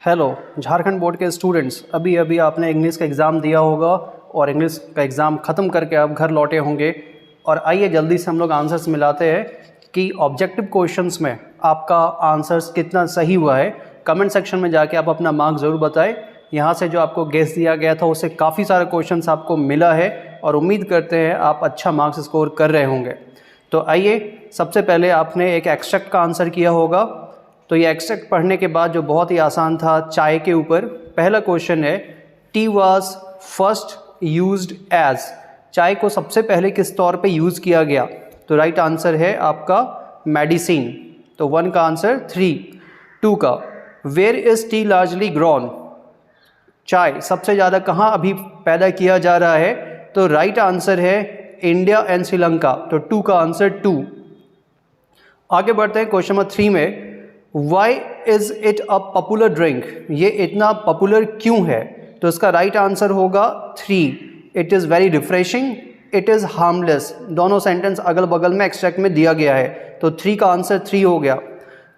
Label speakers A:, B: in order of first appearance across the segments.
A: Hello Jharkhand board के students, अभी अभी आपने इंग्लिश का एग्ज़ाम दिया होगा और इंग्लिश का एग्ज़ाम ख़त्म करके आप घर लौटे होंगे। और आइए जल्दी से हम लोग आंसर्स मिलाते हैं कि ऑब्जेक्टिव क्वेश्चंस में आपका आंसर्स कितना सही हुआ है। कमेंट सेक्शन में जाके आप अपना मार्क्स ज़रूर बताएं। यहाँ से जो आपको गेस दिया गया था उससे काफ़ी सारे क्वेश्चंस आपको मिला है और उम्मीद करते हैं आप अच्छा मार्क्स स्कोर कर रहे होंगे। तो आइए, सबसे पहले आपने एक एक्सट्रैक्ट का आंसर किया होगा। तो ये एक्सट्रैक्ट पढ़ने के बाद जो बहुत ही आसान था चाय के ऊपर, पहला क्वेश्चन है tea was first used as. चाय को सबसे पहले किस तौर पे यूज़ किया गया? तो राइट आंसर है आपका मेडिसिन। तो 1 का आंसर 3। 2 का where is tea largely grown. चाय सबसे ज़्यादा कहाँ अभी पैदा किया जा रहा है? तो राइट आंसर है इंडिया एंड श्रीलंका। तो 2 का आंसर 2। आगे बढ़ते हैं क्वेश्चन नंबर 3 में, why is it a popular drink. ये इतना पॉपुलर क्यों है? तो इसका राइट आंसर होगा 3। It is very refreshing, it is harmless. दोनों सेंटेंस अगल बगल में एक्सट्रैक्ट में दिया गया है, तो 3 का आंसर 3 हो गया।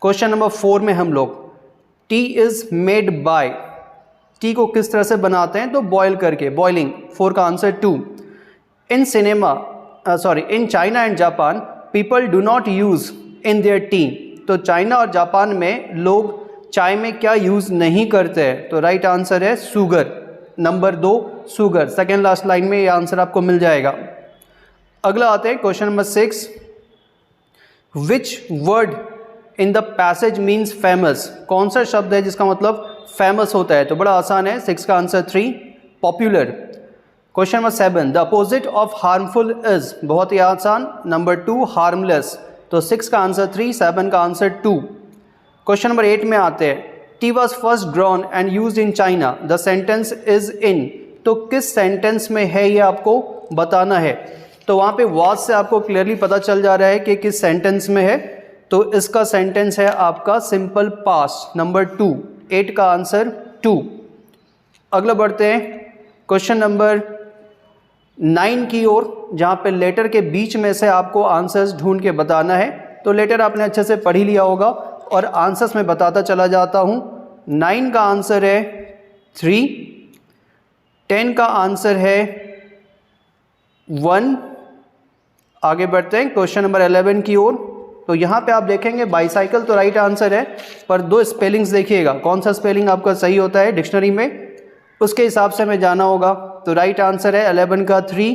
A: क्वेश्चन नंबर 4 में हम लोग T is made by, T को किस तरह से बनाते हैं? तो बॉयल करके, बॉइलिंग। 4 का answer 2। In China and Japan people do not use in their T. तो चाइना और जापान में लोग चाय में क्या यूज़ नहीं करते हैं? तो राइट आंसर है sugar. Number 2 sugar, second last line में ये आंसर आपको मिल जाएगा। अगला आते हैं question number 6, which word in the passage means famous. कौन सा शब्द है जिसका मतलब फेमस होता है? तो बड़ा आसान है, 6 का answer 3 popular. Question number 7, the opposite of harmful is. बहुत ही आसान, नंबर 2 हार्मलेस। तो 6 का आंसर 3, 7 का आंसर 2। क्वेश्चन नंबर 8 में आते हैं, T was first grown and use in China, the sentence is in. तो किस सेंटेंस में है ये आपको बताना है। तो वहाँ पे वॉज से आपको क्लियरली पता चल जा रहा है कि किस सेंटेंस में है। तो इसका सेंटेंस है आपका सिंपल पास्ट, नंबर 2। 8 का आंसर 2। अगला बढ़ते हैं क्वेश्चन नंबर 9 की ओर, जहाँ पे लेटर के बीच में से आपको आंसर्स ढूंढ के बताना है। तो लेटर आपने अच्छे से पढ़ ही लिया होगा और आंसर्स में बताता चला जाता हूँ। 9 का आंसर है 3, 10 का आंसर है 1। आगे बढ़ते हैं क्वेश्चन नंबर 11 की ओर। तो यहाँ पे आप देखेंगे बाईसाइकिल तो राइट आंसर है, पर 2 स्पेलिंग्स देखिएगा, कौन सा स्पेलिंग आपका सही होता है डिक्शनरी में, उसके हिसाब से हमें जाना होगा। तो राइट आंसर है 11 का 3।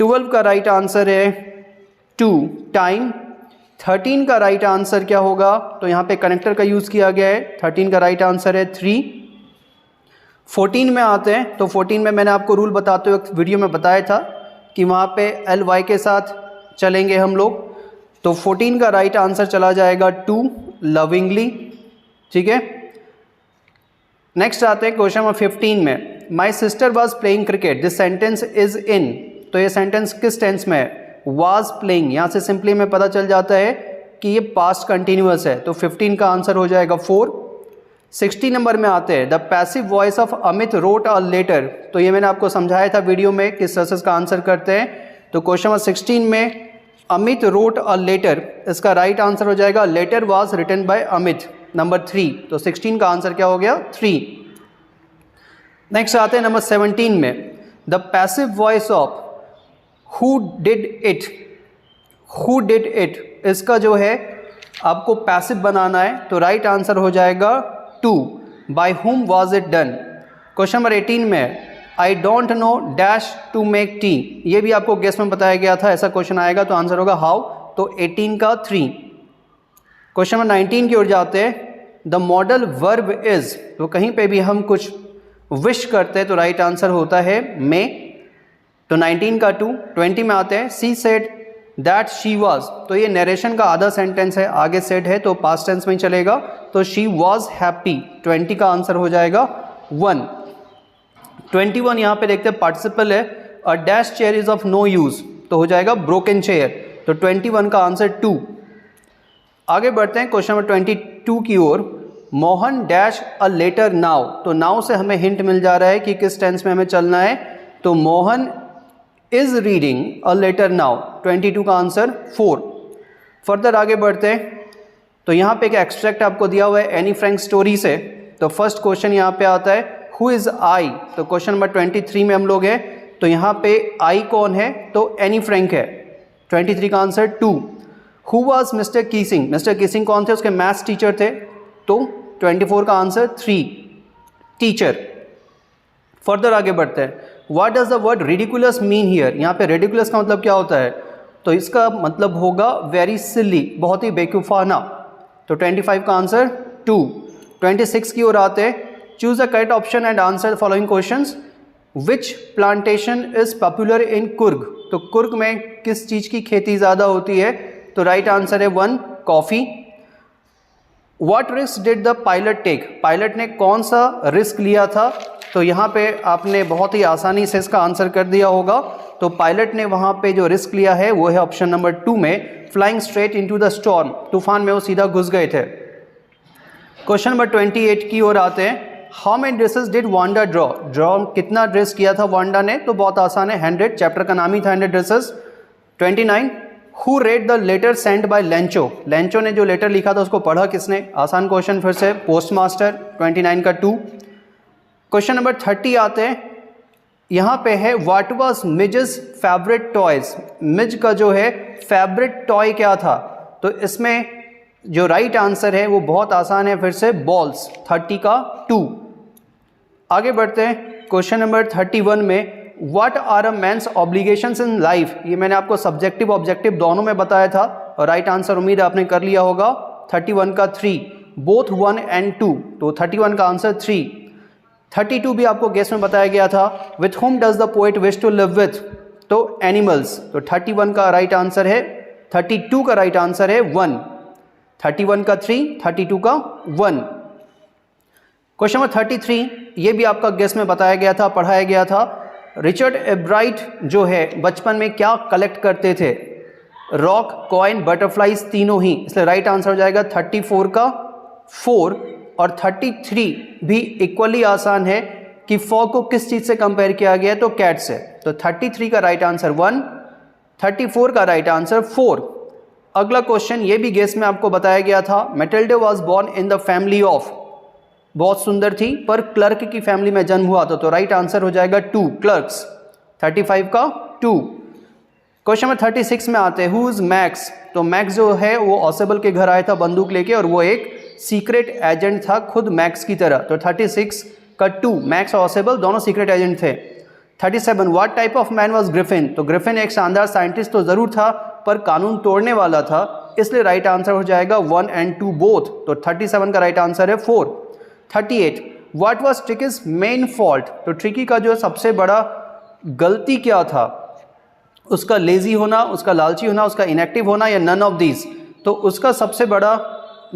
A: 12 का राइट आंसर है 2 टाइम। 13 का राइट आंसर क्या होगा? तो यहाँ पे कनेक्टर का यूज़ किया गया है। 13 का राइट आंसर है 3। 14 में आते हैं। तो 14 में मैंने आपको रूल बताते हुए वीडियो में बताया था कि वहाँ पे LY के साथ चलेंगे हम लोग। तो 14 का राइट आंसर चला जाएगा 2 लविंगली। ठीक है, नेक्स्ट आते हैं क्वेश्चन नंबर 15 में, my sister was playing cricket, this sentence is in. तो ये सेंटेंस किस टेंस में है? Was playing. यहाँ से सिंपली में पता चल जाता है कि ये पास्ट कंटिन्यूअस है। तो 15 का आंसर हो जाएगा 4। 60 नंबर में आते हैं, the passive voice of Amit wrote a letter. तो ये मैंने आपको समझाया था वीडियो में किस तरह से इसका आंसर करते हैं। तो क्वेश्चन नंबर 16 में अमित रोट अ लेटर, इसका राइट आंसर हो जाएगा letter was written by Amit, number 3। तो 16 का आंसर क्या हो गया? 3। नेक्स्ट आते हैं नंबर 17 में, the passive voice of who did it. Who did it, इसका जो है आपको पैसिव बनाना है। तो राइट आंसर हो जाएगा 2, by whom was it done. Question number 18 में, I don't know dash to make tea. ये भी आपको गेस में बताया गया था, ऐसा क्वेश्चन आएगा तो आंसर होगा हाउ। तो 18 का 3। क्वेश्चन नंबर 19 की ओर जाते हैं, द मॉडल वर्ब इज। तो कहीं पे भी हम कुछ विश करते हैं तो राइट आंसर होता है मे। तो 19 का 2। 20 में आते हैं, she said that she was. तो ये नरेशन का आधा सेंटेंस है, आगे सेड है तो पास्ट टेंस में चलेगा। तो शी वॉज हैप्पी। 20 का आंसर हो जाएगा 1। 21 यहाँ पे देखते हैं पार्टिसिपल है, a dash chair is of no use. तो हो जाएगा ब्रोकन चेयर। तो 21 का आंसर 2। आगे बढ़ते हैं क्वेश्चन नंबर 22 की ओर, Mohan dash a letter now. तो नाउ से हमें हिंट मिल जा रहा है कि किस टेंस में हमें चलना है। तो Mohan is reading a letter now. 22 का आंसर 4। फर्दर आगे बढ़ते हैं। तो यहाँ पे एक एक्सट्रैक्ट आपको दिया हुआ है एनी फ्रैंक स्टोरी से। तो फर्स्ट क्वेश्चन यहाँ पे आता है हु इज़ आई, तो क्वेश्चन नंबर 23 में हम लोग हैं, तो यहाँ पे आई कौन है, तो एनी फ्रैंक है। 23 का answer 2। Who was mister Keesing, mister Keesing कौन थे, उसके मैथ्स टीचर थे, तो 24 का आंसर 3 टीचर। फर्दर आगे बढ़ते हैं, what does the word ridiculous mean here, यहाँ पे रिडिकुलस का मतलब क्या होता है, तो इसका मतलब होगा वेरी सिली, बहुत ही बेवकूफाना, तो 25 का आंसर 2। 26 की ओर आते हैं, choose the correct option and answer the following questions. Which plantation is popular in Coorg, तो कुर्ग में किस चीज़ की खेती ज़्यादा होती है, तो राइट आंसर है 1 coffee. What risk did the pilot take, pilot ने कौन सा रिस्क लिया था, तो यहाँ पे आपने बहुत ही आसानी से इसका आंसर कर दिया होगा, तो पायलट ने वहाँ पे जो रिस्क लिया है वो है ऑप्शन नंबर 2 में, flying straight into the storm, तूफान में वो सीधा घुस गए थे। क्वेश्चन नंबर 28 की ओर आते हैं, how many dresses did Wanda draw, कितना ड्रेस किया था वांडा ने, तो बहुत आसान है 100, चैप्टर का नाम ही था 100 dresses. 29, who read the letter send by Lencho, Lencho ने जो लेटर लिखा था उसको पढ़ा किसने, आसान क्वेश्चन फिर से, पोस्ट मास्टर। 29 का 2। क्वेश्चन नंबर 30 आते हैं, यहाँ पे है व्हाट वाज मिज's फेवरेट टॉयज, मिज का जो है फेवरेट टॉय क्या था, तो इसमें जो राइट आंसर है वो बहुत आसान है फिर से, बॉल्स। 30 का 2। आगे बढ़ते हैं, क्वेश्चन नंबर 31 में, what are a man's obligations in life, ये मैंने आपको सब्जेक्टिव ऑब्जेक्टिव दोनों में बताया था, और राइट आंसर उम्मीद आपने कर लिया होगा। 31 का 3, बोथ 1 and 2, तो 31 का आंसर 3। 32 भी आपको गेस में बताया गया था, with whom does the poet wish to live with, तो एनिमल्स, तो 31 का राइट आंसर है, 32 का राइट आंसर है 1। 31 का 3, 32 का 1। क्वेश्चन नंबर 33, ये भी आपका गेस में बताया गया था, पढ़ाया गया था, रिचर्ड एब्राइट जो है बचपन में क्या कलेक्ट करते थे, रॉक, कॉइन, बटरफ्लाइज, तीनों ही, इसलिए राइट आंसर हो जाएगा 34 का 4। और 33 भी इक्वली आसान है कि फॉग को किस चीज़ से कंपेयर किया गया है, तो कैट से, तो 33 का राइट आंसर 1, 34 का राइट आंसर 4। अगला क्वेश्चन ये भी गेस में आपको बताया गया था, Matilda was born in the family of, बहुत सुंदर थी पर क्लर्क की फैमिली में जन्म हुआ था, तो राइट आंसर हो जाएगा 2 क्लर्क्स। 35 का 2। क्वेश्चन नंबर 36 में आते हैं, हु इज मैक्स, तो मैक्स जो है वो ऑसेबल के घर आया था बंदूक लेके, और वो एक सीक्रेट एजेंट था खुद मैक्स की तरह, तो 36 का 2, मैक्स और ऑसेबल दोनों सीक्रेट एजेंट थे। 37, what type of man was Griffin, तो ग्रिफिन एक शानदार साइंटिस्ट तो जरूर था पर कानून तोड़ने वाला था, इसलिए राइट आंसर हो जाएगा 1 and 2 बोथ, तो 37 का राइट आंसर है 4। 38, व्हाट वाज ट्रिकीज मेन फॉल्ट, तो ट्रिकी का जो सबसे बड़ा गलती क्या था, उसका लेजी होना, उसका लालची होना, उसका इनएक्टिव होना, या नन ऑफ दीज, तो उसका सबसे बड़ा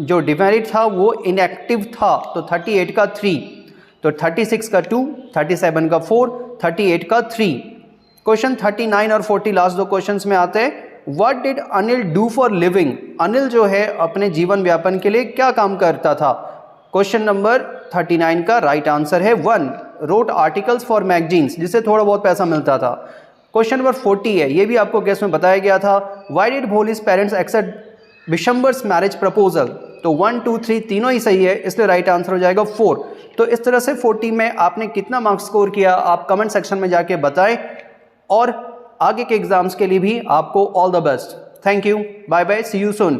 A: जो डिमेरिट था वो इनएक्टिव था, तो 38 का 3, तो 36 का 2, 37 का 4, 38 का 3। क्वेश्चन 39 और 40 लास्ट दो क्वेश्चंस में आते हैं, what did Anil do for living, Anil जो है अपने जीवन व्यापन के लिए क्या काम करता था, क्वेश्चन नंबर 39 का राइट आंसर है 1, रोट आर्टिकल्स फॉर मैगजीन्स, जिससे थोड़ा बहुत पैसा मिलता था। क्वेश्चन नंबर 40 है, ये भी आपको गेस में बताया गया था, why did Bholi's parents accept Bishamber's marriage proposal, तो 1, 2, 3 तीनों ही सही है, इसलिए राइट आंसर हो जाएगा 4। तो इस तरह से 40 में आपने कितना मार्क्स स्कोर किया आप कमेंट सेक्शन में जाके बताएं, और आगे के एग्जाम्स के लिए भी आपको all the best. Thank you, bye bye, see you soon.